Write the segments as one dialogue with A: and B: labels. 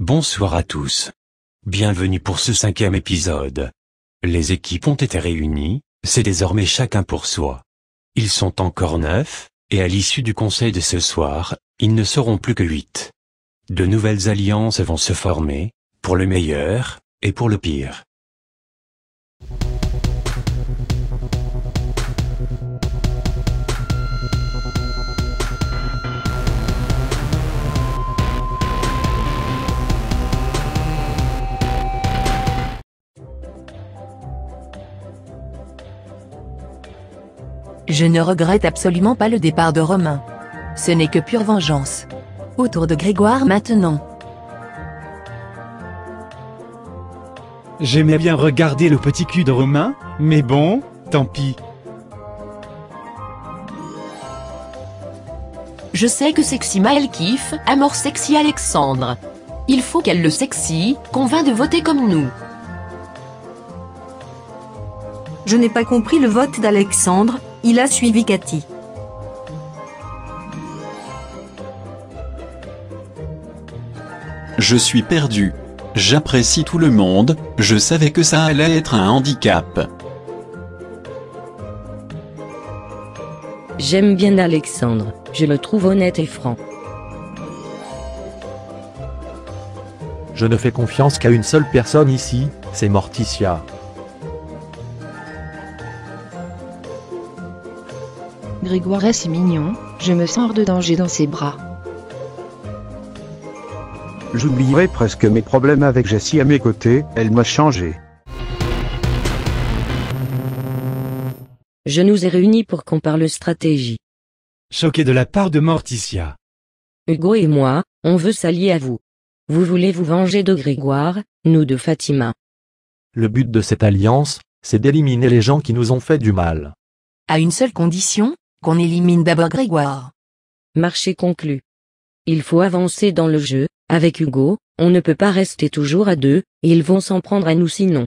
A: Bonsoir à tous. Bienvenue pour ce 5e épisode. Les équipes ont été réunies, c'est désormais chacun pour soi. Ils sont encore 9, et à l'issue du conseil de ce soir, ils ne seront plus que 8. De nouvelles alliances vont se former, pour le meilleur, et pour le pire.
B: Je ne regrette absolument pas le départ de Romain. Ce n'est que pure vengeance. Autour de Grégoire maintenant.
C: J'aimais bien regarder le petit cul de Romain, mais bon, tant pis.
D: Je sais que Sexy Maël kiffe, à mort Sexy Alexandre. Il faut qu'elle le sexy, convainc de voter comme nous.
E: Je n'ai pas compris le vote d'Alexandre, il a suivi Cathy.
F: Je suis perdu. J'apprécie tout le monde, je savais que ça allait être un handicap.
G: J'aime bien Alexandre, je le trouve honnête et franc.
H: Je ne fais confiance qu'à une seule personne ici, c'est Morticia.
I: Grégoire est si mignon, je me sens hors de danger dans ses bras.
J: J'oublierai presque mes problèmes avec Jessie à mes côtés, elle m'a changé.
G: Je nous ai réunis pour qu'on parle stratégie.
C: Choqué de la part de Morticia.
G: Hugo et moi, on veut s'allier à vous. Vous voulez vous venger de Grégoire, nous de Fatima.
H: Le but de cette alliance, c'est d'éliminer les gens qui nous ont fait du mal.
B: À une seule condition, qu'on élimine d'abord Grégoire.
G: Marché conclu. Il faut avancer dans le jeu, avec Hugo, on ne peut pas rester toujours à deux, ils vont s'en prendre à nous sinon.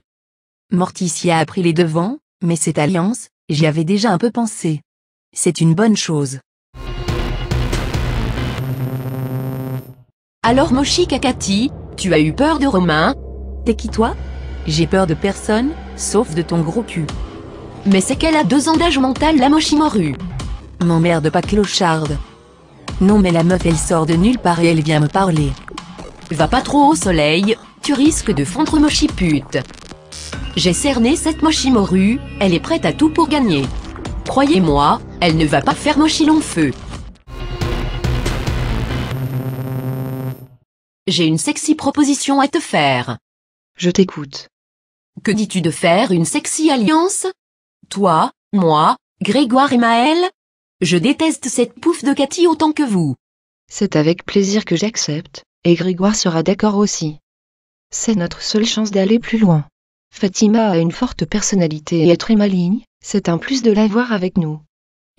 B: Morticia a pris les devants, mais cette alliance, j'y avais déjà un peu pensé. C'est une bonne chose.
D: Alors Moshi Kakati, tu as eu peur de Romain?
B: T'es qui toi? J'ai peur de personne, sauf de ton gros cul.
D: Mais c'est qu'elle a 2 ans d'âge mental la Moshimoru.
B: M'emmerde pas clocharde. Non mais la meuf elle sort de nulle part et elle vient me parler.
D: Va pas trop au soleil, tu risques de fondre Moshi pute. J'ai cerné cette Moshimoru, elle est prête à tout pour gagner. Croyez-moi, elle ne va pas faire Moshi long feu. J'ai une sexy proposition à te faire.
I: Je t'écoute.
D: Que dis-tu de faire une sexy alliance? Toi, moi, Grégoire et Maël? Je déteste cette pouffe de Cathy autant que vous.
I: C'est avec plaisir que j'accepte, et Grégoire sera d'accord aussi. C'est notre seule chance d'aller plus loin. Fatima a une forte personnalité et est très maligne, c'est un plus de l'avoir avec nous.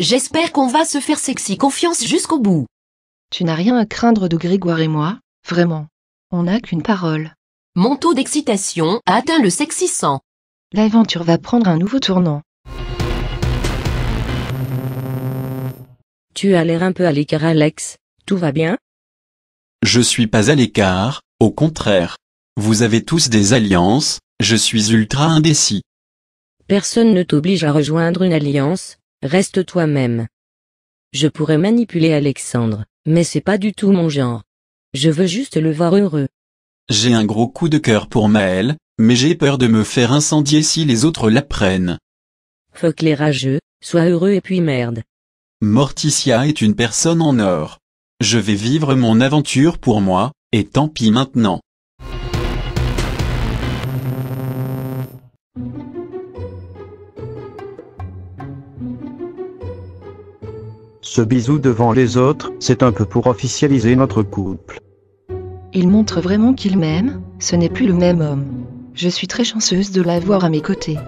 D: J'espère qu'on va se faire sexy confiance jusqu'au bout.
I: Tu n'as rien à craindre de Grégoire et moi, vraiment. On n'a qu'une parole.
D: Mon taux d'excitation a atteint le sexy 100.
I: L'aventure va prendre un nouveau tournant.
G: Tu as l'air un peu à l'écart Alex, tout va bien?
F: Je suis pas à l'écart, au contraire. Vous avez tous des alliances, je suis ultra indécis.
G: Personne ne t'oblige à rejoindre une alliance, reste toi-même. Je pourrais manipuler Alexandre, mais c'est pas du tout mon genre. Je veux juste le voir heureux.
F: J'ai un gros coup de cœur pour Maël, mais j'ai peur de me faire incendier si les autres l'apprennent.
G: Fuck les rageux, sois heureux et puis merde.
F: Morticia est une personne en or. Je vais vivre mon aventure pour moi, et tant pis maintenant.
J: Ce bisou devant les autres, c'est un peu pour officialiser notre couple.
I: Il montre vraiment qu'il m'aime, ce n'est plus le même homme. Je suis très chanceuse de l'avoir à mes côtés.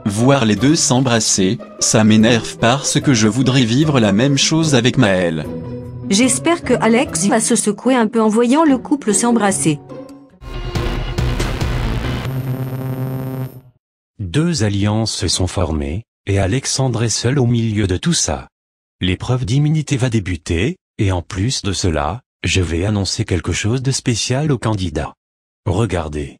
F: Voir les deux s'embrasser, ça m'énerve parce que je voudrais vivre la même chose avec Maël.
E: J'espère que Alex va se secouer un peu en voyant le couple s'embrasser.
A: 2 alliances se sont formées, et Alexandre est seul au milieu de tout ça. L'épreuve d'immunité va débuter, et en plus de cela, Je vais annoncer quelque chose de spécial aux candidats. Regardez.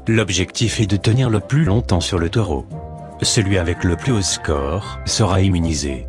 A: L'objectif est de tenir le plus longtemps sur le taureau. Celui avec le plus haut score sera immunisé.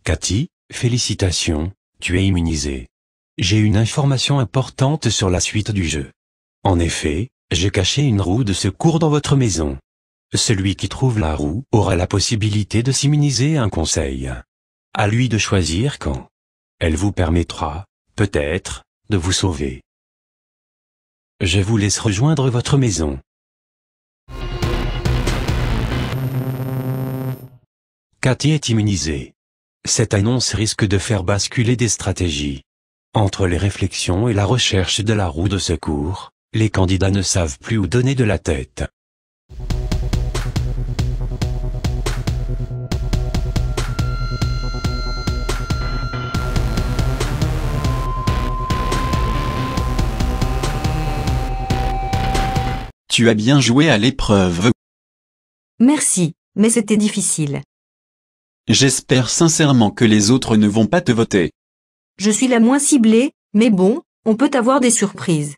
A: Cathy, félicitations, tu es immunisée. J'ai une information importante sur la suite du jeu. En effet, j'ai caché une roue de secours dans votre maison. Celui qui trouve la roue aura la possibilité de s'immuniser un conseil. À lui de choisir quand. Elle vous permettra, peut-être, de vous sauver. Je vous laisse rejoindre votre maison. Cathy est immunisée. Cette annonce risque de faire basculer des stratégies. Entre les réflexions et la recherche de la roue de secours, les candidats ne savent plus où donner de la tête.
F: Tu as bien joué à l'épreuve.
E: Merci, mais c'était difficile.
F: J'espère sincèrement que les autres ne vont pas te voter.
E: Je suis la moins ciblée, mais bon, on peut avoir des surprises.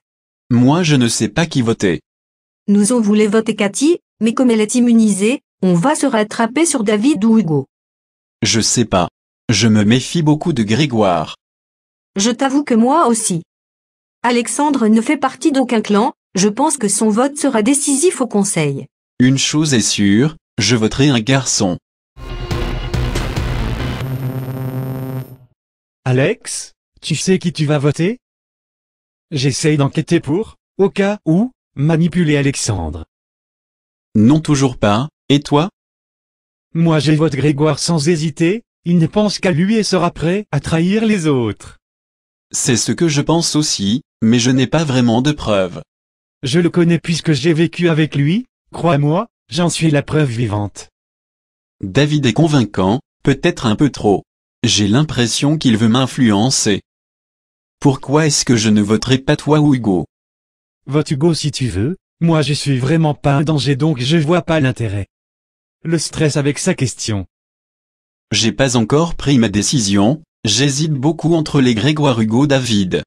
F: Moi je ne sais pas qui voter.
E: Nous on voulait voter Cathy, mais comme elle est immunisée, on va se rattraper sur David ou Hugo.
F: Je sais pas. Je me méfie beaucoup de Grégoire.
E: Je t'avoue que moi aussi. Alexandre ne fait partie d'aucun clan, je pense que son vote sera décisif au conseil.
F: Une chose est sûre, je voterai un garçon.
C: Alex, tu sais qui tu vas voter? J'essaye d'enquêter pour, au cas où, manipuler Alexandre.
F: Non toujours pas, et toi?
C: Moi je vote Grégoire sans hésiter, il ne pense qu'à lui et sera prêt à trahir les autres.
F: C'est ce que je pense aussi, mais je n'ai pas vraiment de preuves.
C: Je le connais puisque j'ai vécu avec lui, crois-moi, j'en suis la preuve vivante.
F: David est convaincant, peut-être un peu trop. J'ai l'impression qu'il veut m'influencer. Pourquoi est-ce que je ne voterai pas toi ou Hugo?
C: Vote Hugo si tu veux, moi je suis vraiment pas un danger donc je vois pas l'intérêt. Le stress avec sa question.
F: J'ai pas encore pris ma décision, j'hésite beaucoup entre les Grégoire Hugo David.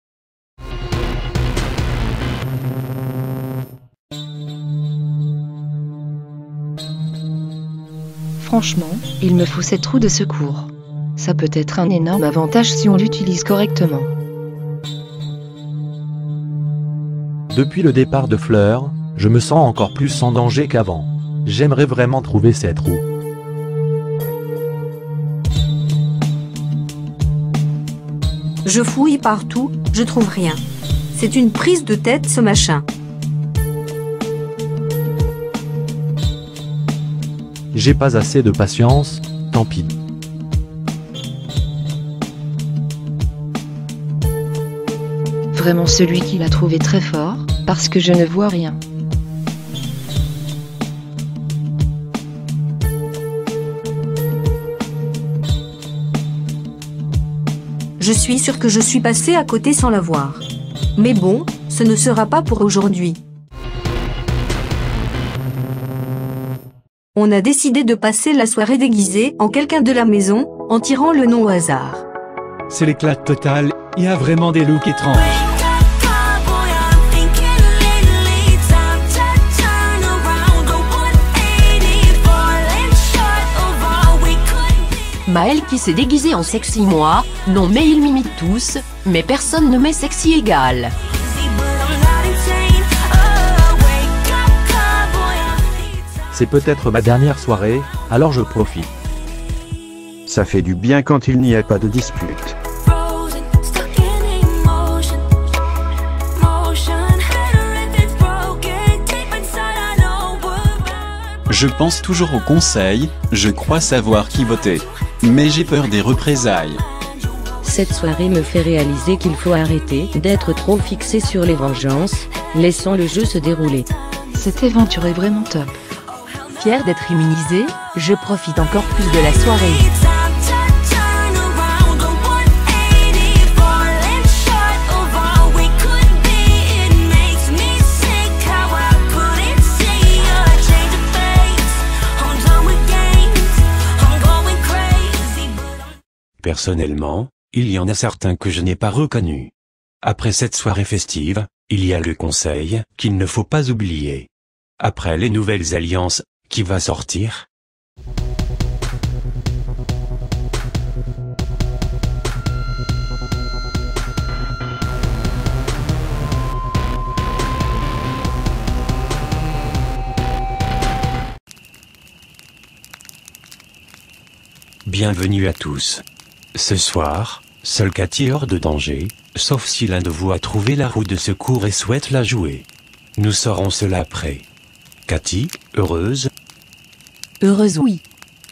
I: Franchement, il me faut cette roue de secours. Ça peut être un énorme avantage si on l'utilise correctement.
H: Depuis le départ de Fleur, je me sens encore plus en danger qu'avant. J'aimerais vraiment trouver cette roue.
E: Je fouille partout, je trouve rien. C'est une prise de tête ce machin.
H: J'ai pas assez de patience, tant pis.
I: Vraiment celui qui l'a trouvé très fort, parce que je ne vois rien.
E: Je suis sûr que je suis passé à côté sans la voir. Mais bon, ce ne sera pas pour aujourd'hui. On a décidé de passer la soirée déguisée en quelqu'un de la maison, en tirant le nom au hasard.
C: C'est l'éclat total, il y a vraiment des looks étranges.
D: Maël qui s'est déguisé en sexy moi, non mais ils m'imitent tous, mais personne ne met sexy égal.
H: C'est peut-être ma dernière soirée, alors je profite.
J: Ça fait du bien quand il n'y a pas de dispute.
F: Je pense toujours au conseil, je crois savoir qui voter. Mais j'ai peur des représailles.
G: Cette soirée me fait réaliser qu'il faut arrêter d'être trop fixé sur les vengeances, laissant le jeu se dérouler.
I: Cette aventure est vraiment top.
B: Fier d'être immunisé, je profite encore plus de la soirée.
A: Personnellement, il y en a certains que je n'ai pas reconnus. Après cette soirée festive, il y a le conseil, qu'il ne faut pas oublier. Après les nouvelles alliances, qui va sortir? Bienvenue à tous. Ce soir, seul Cathy est hors de danger, sauf si l'un de vous a trouvé la roue de secours et souhaite la jouer. Nous saurons cela après. Cathy, heureuse?
B: Heureuse oui.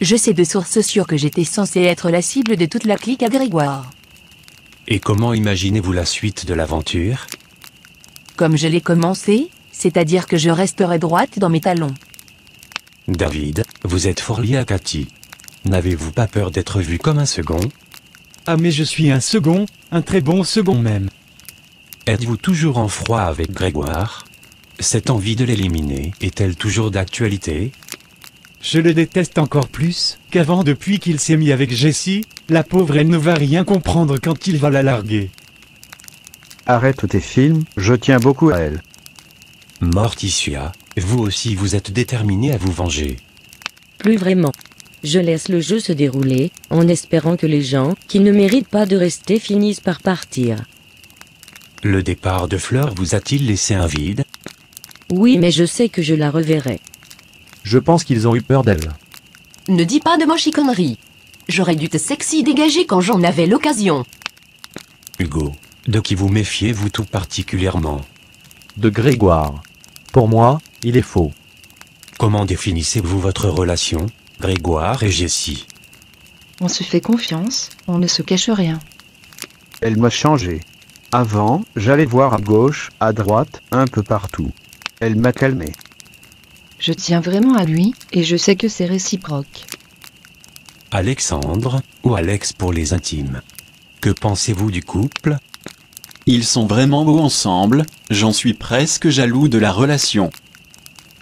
B: Je sais de sources sûres que j'étais censée être la cible de toute la clique à Grégoire.
A: Et comment imaginez-vous la suite de l'aventure?
B: Comme je l'ai commencé, c'est-à-dire que je resterai droite dans mes talons.
A: David, vous êtes fort lié à Cathy. N'avez-vous pas peur d'être vu comme un second?
C: Ah mais je suis un très bon second même.
A: Êtes-vous toujours en froid avec Grégoire? Cette envie de l'éliminer est-elle toujours d'actualité?
C: Je le déteste encore plus qu'avant depuis qu'il s'est mis avec Jessie, la pauvre elle ne va rien comprendre quand il va la larguer.
J: Arrête tes films, je tiens beaucoup à elle.
A: Morticia, vous aussi vous êtes déterminé à vous venger.
G: Plus vraiment. Je laisse le jeu se dérouler, en espérant que les gens, qui ne méritent pas de rester, finissent par partir.
A: Le départ de Fleur vous a-t-il laissé un vide?
G: Oui, mais je sais que je la reverrai.
H: Je pense qu'ils ont eu peur d'elle.
D: Ne dis pas de mochiconneries. J'aurais dû te sexy dégager quand j'en avais l'occasion.
A: Hugo, de qui vous méfiez-vous tout particulièrement?
H: De Grégoire. Pour moi, il est faux.
A: Comment définissez-vous votre relation, Grégoire et Jessie?
I: On se fait confiance, on ne se cache rien.
J: Elle m'a changé. Avant, j'allais voir à gauche, à droite, un peu partout. Elle m'a calmé.
I: Je tiens vraiment à lui, et je sais que c'est réciproque.
A: Alexandre, ou Alex pour les intimes. Que pensez-vous du couple?
F: Ils sont vraiment beaux ensemble, j'en suis presque jaloux de la relation.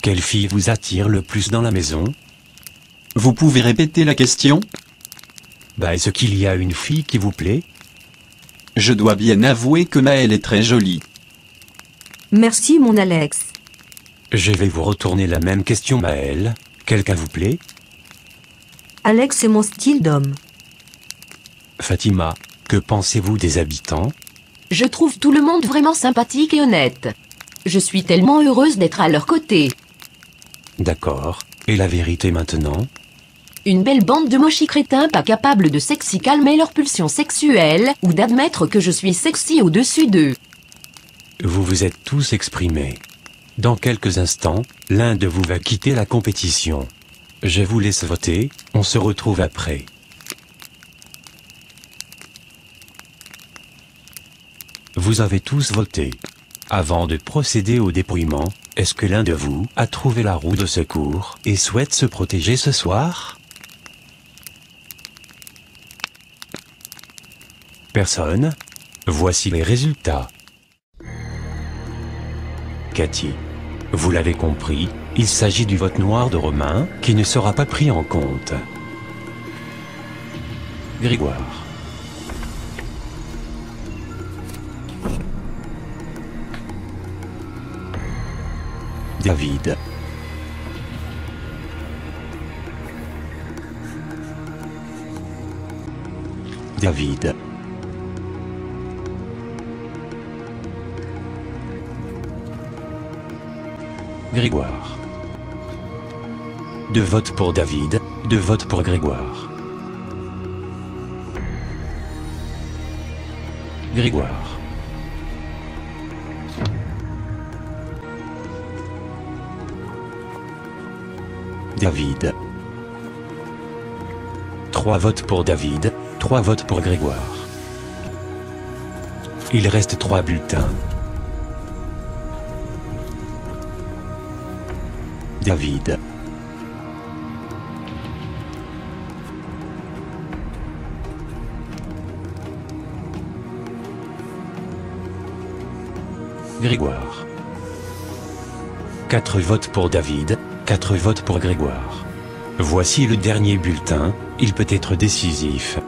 A: Quelle fille vous attire le plus dans la maison?
F: Vous pouvez répéter la question?
A: Est-ce qu'il y a une fille qui vous plaît?
F: Je dois bien avouer que Maëlle est très jolie.
E: Merci mon Alex.
A: Je vais vous retourner la même question Maëlle. Quelqu'un vous plaît?
E: Alex est mon style d'homme.
A: Fatima, que pensez-vous des habitants?
D: Je trouve tout le monde vraiment sympathique et honnête. Je suis tellement heureuse d'être à leur côté.
A: D'accord, et la vérité maintenant?
D: Une belle bande de mochis crétins pas capables de sexy calmer leurs pulsions sexuelles ou d'admettre que je suis sexy au-dessus d'eux.
A: Vous vous êtes tous exprimés. Dans quelques instants, l'un de vous va quitter la compétition. Je vous laisse voter, on se retrouve après. Vous avez tous voté. Avant de procéder au dépouillement, est-ce que l'un de vous a trouvé la roue de secours et souhaite se protéger ce soir? Personne? Voici les résultats. Cathy. Vous l'avez compris, il s'agit du vote noir de Romain, qui ne sera pas pris en compte. Grégoire. David. David. Grégoire. 2 votes pour David, 2 votes pour Grégoire. Grégoire. David. 3 votes pour David, 3 votes pour Grégoire. Il reste 3 bulletins. David. Grégoire. 4 votes pour David, 4 votes pour Grégoire. Voici le dernier bulletin, il peut être décisif.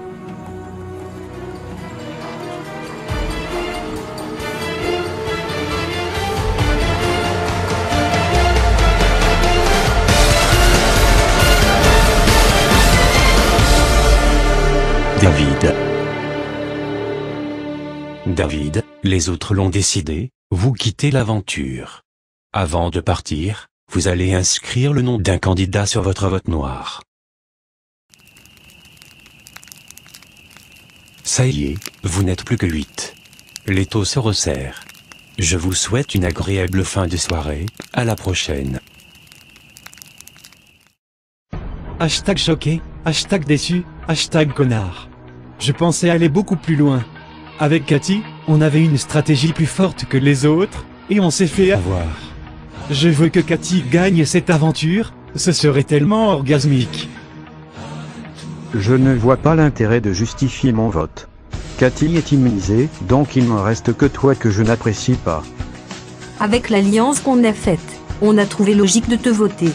A: David. David, les autres l'ont décidé, vous quittez l'aventure. Avant de partir, vous allez inscrire le nom d'un candidat sur votre vote noir. Ça y est, vous n'êtes plus que 8. L'étau se resserre. Je vous souhaite une agréable fin de soirée, à la prochaine.
C: Hashtag choqué, hashtag déçu, hashtag connard. Je pensais aller beaucoup plus loin. Avec Cathy, on avait une stratégie plus forte que les autres, et on s'est fait avoir. Je veux que Cathy gagne cette aventure, ce serait tellement orgasmique.
J: Je ne vois pas l'intérêt de justifier mon vote. Cathy est immunisée, donc il ne reste que toi que je n'apprécie pas.
E: Avec l'alliance qu'on a faite, on a trouvé logique de te voter.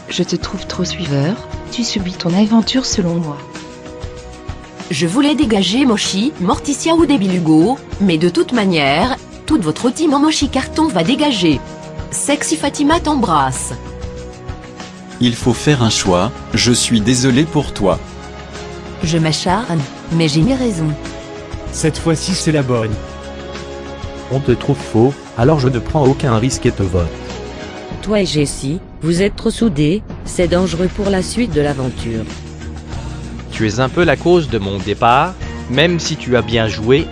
I: Je te trouve trop suiveur, tu subis ton aventure selon moi.
D: Je voulais dégager Mochi, Morticia ou Débil Hugo, mais de toute manière, toute votre team en Mochi Carton va dégager. Sexy Fatima t'embrasse.
F: Il faut faire un choix, je suis désolé pour toi.
B: Je m'acharne, mais j'ai mes raisons.
C: Cette fois-ci c'est la bonne.
H: On te trouve faux, alors je ne prends aucun risque et te vote.
G: Toi et Jessie, vous êtes trop soudés, c'est dangereux pour la suite de l'aventure.
K: Tu es un peu la cause de mon départ, même si tu as bien joué,